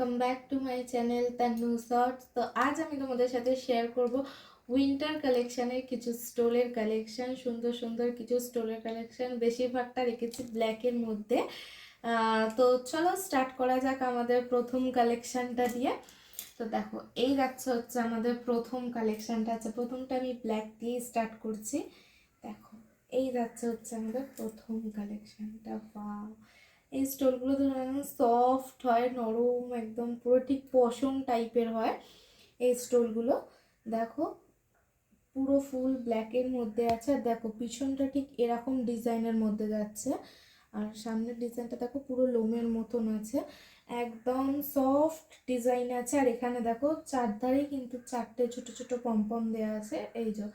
Welcome back to my channel Tannu shorts. তো আজ আমি তোমাদের সাথে শেয়ার করব উইন্টার কালেকশানের কিছু স্টোলের কালেকশান, সুন্দর সুন্দর কিছু স্টোলের কালেকশান। বেশিরভাগটা রেখেছি ব্ল্যাকের মধ্যে। তো চলো স্টার্ট করা যাক আমাদের প্রথম কালেকশানটা দিয়ে। তো দেখো, এই যাচ্ছে হচ্ছে আমাদের প্রথম কালেকশানটা আছে। প্রথমটা আমি ব্ল্যাক দিয়ে স্টার্ট করছি। দেখো, এই যাচ্ছে হচ্ছে আমাদের প্রথম কালেকশানটা। ওয়াও, এই স্টোলগুলো ধরুন সফট হয়, নরম, একদম পুরো ঠিক পশম টাইপের হয় এই স্টোলগুলো। দেখো, পুরো ফুল ব্ল্যাকের মধ্যে আছে। আর দেখো পিছনটা ঠিক এরকম ডিজাইনের মধ্যে যাচ্ছে, আর সামনের ডিজাইনটা দেখো পুরো লোমের মতন আছে, একদম সফট ডিজাইন আছে। আর এখানে দেখো চারধারে কিন্তু চারটে ছোট ছোট পম্পম দেওয়া আছে। এই যে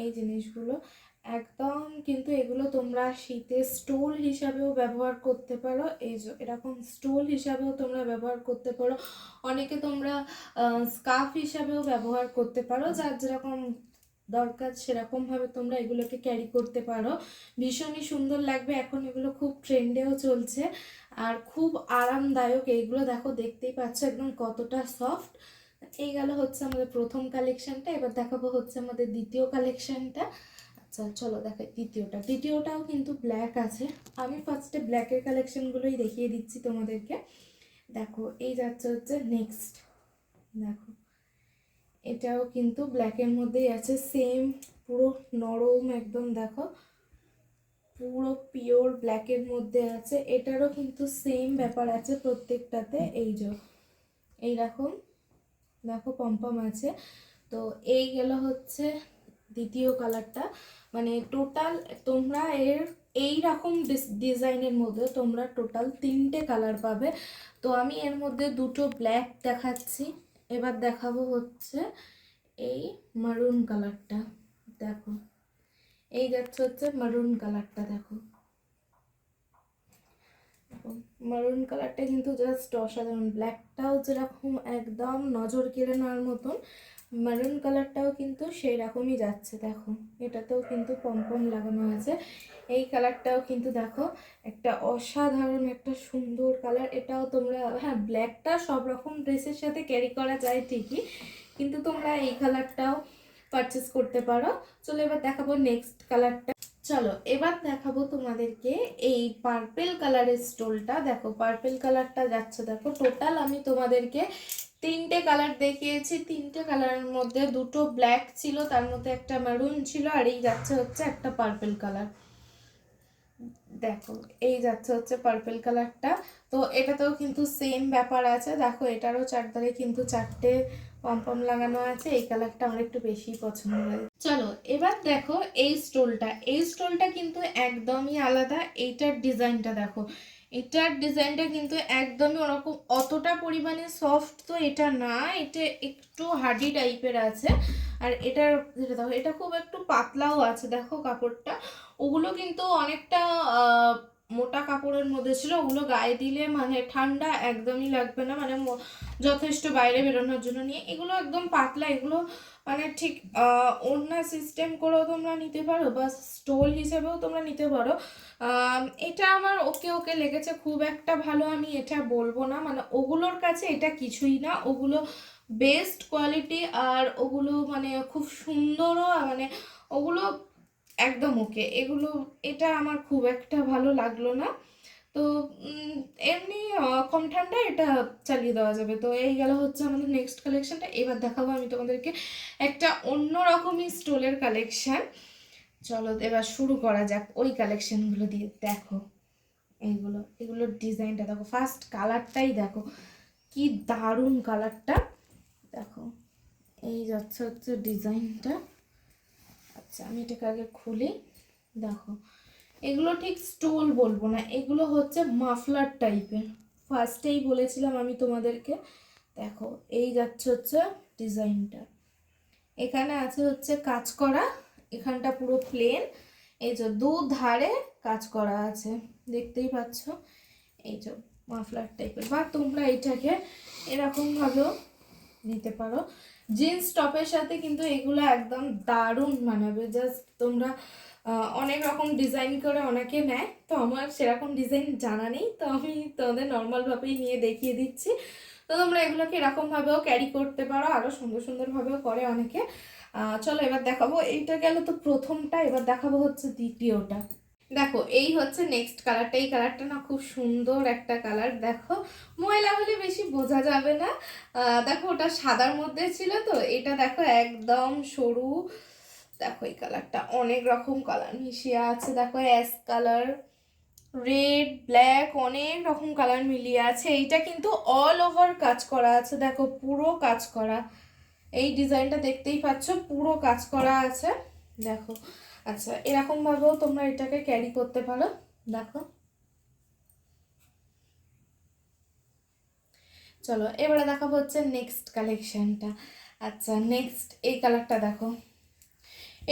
এই জিনিসগুলো একদম কিন্তু এগুলো তোমরা শীতে স্টোল হিসাবেও ব্যবহার করতে পারো। এই যে এরকম স্টোল হিসাবেও তোমরা ব্যবহার করতে পারো। অনেকে তোমরা স্কার্ফ হিসাবেও ব্যবহার করতে পারো, যার যেরকম দরকার সেরকমভাবে তোমরা এগুলোকে ক্যারি করতে পারো। ভীষণই সুন্দর লাগবে, এখন এগুলো খুব ট্রেন্ডেও চলছে আর খুব আরামদায়ক। এইগুলো দেখো, দেখতেই পাচ্ছ একদম কতটা সফট। এই গেল হচ্ছে আমাদের প্রথম কালেকশনটা। এবার দেখাবো হচ্ছে আমাদের দ্বিতীয় কালেকশনটা। আচ্ছা চলো দেখাই দ্বিতীয়টাও কিন্তু ব্ল্যাক আছে। আমি ফার্স্টে ব্ল্যাকের কালেকশনগুলোই দেখিয়ে দিচ্ছি তোমাদেরকে। দেখো, এই যাচ্ছে হচ্ছে নেক্সট। দেখো, এটাও কিন্তু ব্ল্যাকের মধ্যেই আছে, সেম পুরো নরম একদম। দেখো, পুরো পিওর ব্ল্যাকের মধ্যে আছে। এটারও কিন্তু সেম ব্যাপার আছে প্রত্যেকটাতে। এই যে এইরকম দেখো পম্পম আছে। তো এই গেল হচ্ছে দ্বিতীয় কালারটা। মানে টোটাল তোমরা এই রকম ডিজাইনের মধ্যে তোমরা টোটাল 3টে কালার পাবে। তো আমি এর মধ্যে দুটো ব্ল্যাক দেখাচ্ছি, এবার দেখাবো হচ্ছে এই মারুন কালারটা। দেখো, এই যাচ্ছে হচ্ছে মারুন কালারটা। দেখো, মারুন কালারটা কিন্তু জাস্ট অসাধারণ। ব্ল্যাকটাও যেরকম একদম নজর কেড়ে নেওয়ার মতন, মারুন কালারটাও কিন্তু সেই রকমই যাচ্ছে। দেখো, এটাতেও কিন্তু পম্পম লাগানো আছে। এই কালারটাও কিন্তু দেখো একটা অসাধারণ একটা সুন্দর কালার। এটাও তোমরা, হ্যাঁ ব্ল্যাকটা সব রকম ড্রেসের সাথে ক্যারি করা যায় ঠিকই, কিন্তু তোমরা এই কালারটাও পারচেস করতে পারো। চলো এবার দেখাবো নেক্সট কালারটা। চলো এবার দেখাবো তোমাদেরকে এই পার্পেল কালারের স্টোলটা। দেখো পার্পেল কালারটা যাচ্ছে। দেখো টোটাল আমি তোমাদেরকে 3টে কালার দেখিয়েছি। 3টে কালারের মধ্যে দুটো ব্ল্যাক ছিল, তার মধ্যে একটা মেরুন ছিল, আর এই যাচ্ছে হচ্ছে একটা পার্পেল কালার। দেখো, এই যাচ্ছে হচ্ছে পার্পেল কালারটা। তো এটাতেও কিন্তু সেম ব্যাপার আছে। দেখো, এটারও চারধারে কিন্তু চারটে পম্পম লাগানো আছে। এই কালারটা আমার একটু বেশি পছন্দ হয়। চলো এবার দেখো এই স্টোলটা কিন্তু একদমই আলাদা। এইটার ডিজাইনটা দেখো, এটার ডিজাইনটা কিন্তু একদমই ওরকম অতটা পরিমাণে সফট তো এটা না, এটা একটু হার্ডি টাইপের আছে। আর এটার যেটা দেখো, এটা খুব একটু পাতলাও আছে। দেখো কাপড়টা, ওগুলো কিন্তু অনেকটা মোটা কাপড়ের মধ্যে ছিল। ওগুলো গায়ে দিলে মানে ঠান্ডা একদমই লাগবে না, মানে যথেষ্ট বাইরে বেরোনোর জন্য নিয়ে। এগুলো একদম পাতলা, এগুলো মানে ঠিক ওড়না সিস্টেম করেও তোমরা নিতে পারো বা স্টোল হিসেবেও তোমরা নিতে পারো। এটা আমার ওকে ওকে লেগেছে, খুব একটা ভালো আমি এটা বলবো না। মানে ওগুলোর কাছে এটা কিছুই না, ওগুলো বেস্ট কোয়ালিটি, আর ওগুলো মানে খুব সুন্দরও, মানে ওগুলো একদম ওকে। এগুলো, এটা আমার খুব একটা ভালো লাগলো না। তো এমনি কম ঠান্ডায় এটা চালিয়ে দেওয়া যাবে। তো এই গেল হচ্ছে আমাদের নেক্সট কালেকশনটা। এবার দেখাবো আমি তোমাদেরকে একটা অন্য রকমই স্টোলের কালেকশন। চলো এবার শুরু করা যাক ওই কালেকশনগুলো দিয়ে। দেখো এগুলোর ডিজাইনটা দেখো, ফার্স্ট কালারটাই দেখো কি দারুণ কালারটা। দেখো, এই যাচ্ছে হচ্ছে ডিজাইনটা। আচ্ছা আমি এটাকে আগে খুলি। দেখো, এগুলো ঠিক স্টোল বলবো না, এগুলো হচ্ছে মাফলার টাইপের। ফার্স্টেই বলেছিলাম আমি তোমাদেরকে। দেখো, এই যাচ্ছে হচ্ছে ডিজাইনটা। এখানে আছে হচ্ছে কাজ করা, এখানটা পুরো প্লেন। এই যে দু ধারে কাজ করা আছে, দেখতেই পাচ্ছ। এই যে মাফলার টাইপের, বা তোমরা এটাকে এরকমভাবেও নিতে পারো। জিন্স টপের সাথে কিন্তু এগুলো একদম দারুণ মানাবে। জাস্ট তোমরা অনেক রকম ডিজাইন করে অনেকে নেয়, তো আমার সেরকম ডিজাইন জানা নেই, তো আমি তোমাদের নর্মালভাবেই নিয়ে দেখিয়ে দিচ্ছি। তো তোমরা এগুলোকে এরকমভাবেও ক্যারি করতে পারো, আরও সুন্দর সুন্দরভাবেও করে অনেকে। চলো এবার দেখাবো, এইটা গেল তো প্রথমটা, এবার দেখাবো হচ্ছে দ্বিতীয়টা। দেখো এই হচ্ছে নেক্সট কালারটা। এই কালারটা না খুব সুন্দর একটা কালার, দেখো ময়লা হলে বেশি বোঝা যাবে না। দেখো ওটা সাদার মধ্যে ছিল, তো এটা দেখো একদম সরু। দেখো এই কালারটা অনেক রকম কালার মিশিয়ে আছে, দেখো অ্যাশ কালার, রেড, ব্ল্যাক, অনেক রকম কালার মিলিয়ে আছে। এইটা কিন্তু অল ওভার কাজ করা আছে, দেখো পুরো কাজ করা। এই ডিজাইনটা দেখতেই পাচ্ছ, পুরো কাজ করা আছে, দেখো। আচ্ছা এরকম ভাবেও তোমরা এটাকে ক্যারি করতে পারো, দেখো। চলো এবারে দেখাবো হচ্ছে নেক্সট কালেকশনটা। আচ্ছা নেক্সট এই কালারটা দেখো,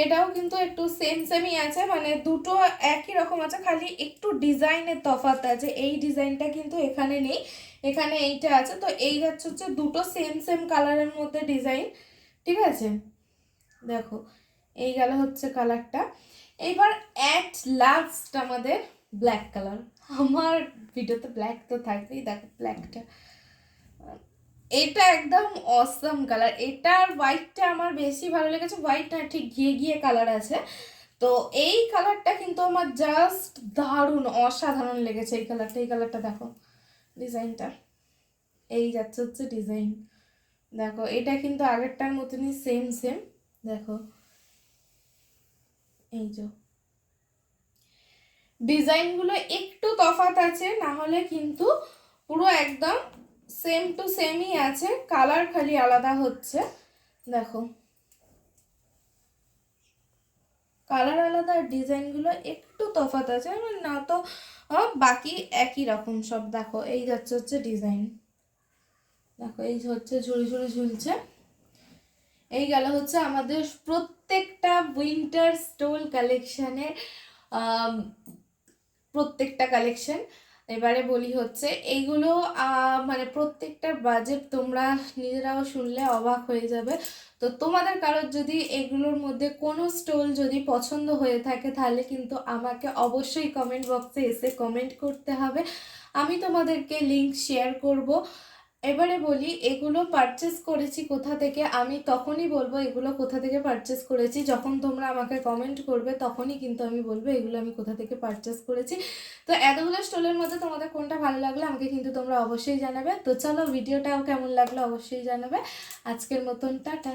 এটাও কিন্তু একটু সেম সেমই আছে, মানে দুটো একই রকম আছে, খালি একটু ডিজাইনের তফাৎ আছে। এই ডিজাইনটা কিন্তু এখানে নেই, এখানে এইটা আছে। তো এই হচ্ছে দুটো সেম সেম কালারের মধ্যে ডিজাইন, ঠিক আছে। দেখো এই গেল হচ্ছে কালারটা। এবার অ্যাট লাস্ট আমাদের ব্ল্যাক কালার। আমার ভিডিওতে ব্ল্যাক তো থাকবেই, দেখো ব্ল্যাকটা, এটা একদম অসম কালার। এটার হোয়াইটটা আমার বেশি ভালো লেগেছে, হোয়াইটটা ঠিক গিয়ে গিয়ে কালার আছে। তো এই কালারটা কিন্তু আমার জাস্ট দারুণ অসাধারণ লেগেছে এই কালারটা। এই কালারটা দেখো ডিজাইনটা, এই যাচ্ছে হচ্ছে ডিজাইন, দেখো এটা কিন্তু আগেরটার মতনই সেম সেম, দেখো এই যে ডিজাইনগুলো একটু তফাৎ আছে, না হলে কিন্তু পুরো একদম সেম টু সেমই আছে, কালার খালি আলাদা হচ্ছে। দেখো কালার আলাদা, ডিজাইনগুলো একটু তফাৎ আছে, না তো বাকি একই রকম সব। দেখো এই যাচ্ছে হচ্ছে ডিজাইন, দেখো এই হচ্ছে ঝুড়ি ঝুড়ি ঝুলছে। এই গেল হচ্ছে আমাদের প্রত্যেকটা উইন্টার স্টোল কালেকশনের প্রত্যেকটা কালেকশন। এবারে বলি হচ্ছে এইগুলো মানে প্রত্যেকটার বাজেট তোমরা নিজেরাও শুনলে অবাক হয়ে যাবে। তো তোমাদের কারোর যদি এগুলোর মধ্যে কোনো স্টোল যদি পছন্দ হয়ে থাকে, তাহলে কিন্তু আমাকে অবশ্যই কমেন্ট বক্সে এসে কমেন্ট করতে হবে, আমি তোমাদেরকে লিংক শেয়ার করব। এবারে বলি এগুলো পারচেস করেছি কোথা থেকে, আমি তখনই বলবো এগুলো কোথা থেকে পারচেস করেছি, যখন তোমরা আমাকে কমেন্ট করবে তখনই কিন্তু আমি বলবো এগুলো আমি কোথা থেকে পারচেস করেছি। তো এতগুলো স্টলের মধ্যে তোমাদের কোনটা ভালো লাগলো আমাকে কিন্তু তোমরা অবশ্যই জানাবে। তো চলো ভিডিওটাও কেমন লাগলো অবশ্যই জানাবে। আজকের মতন টাটা।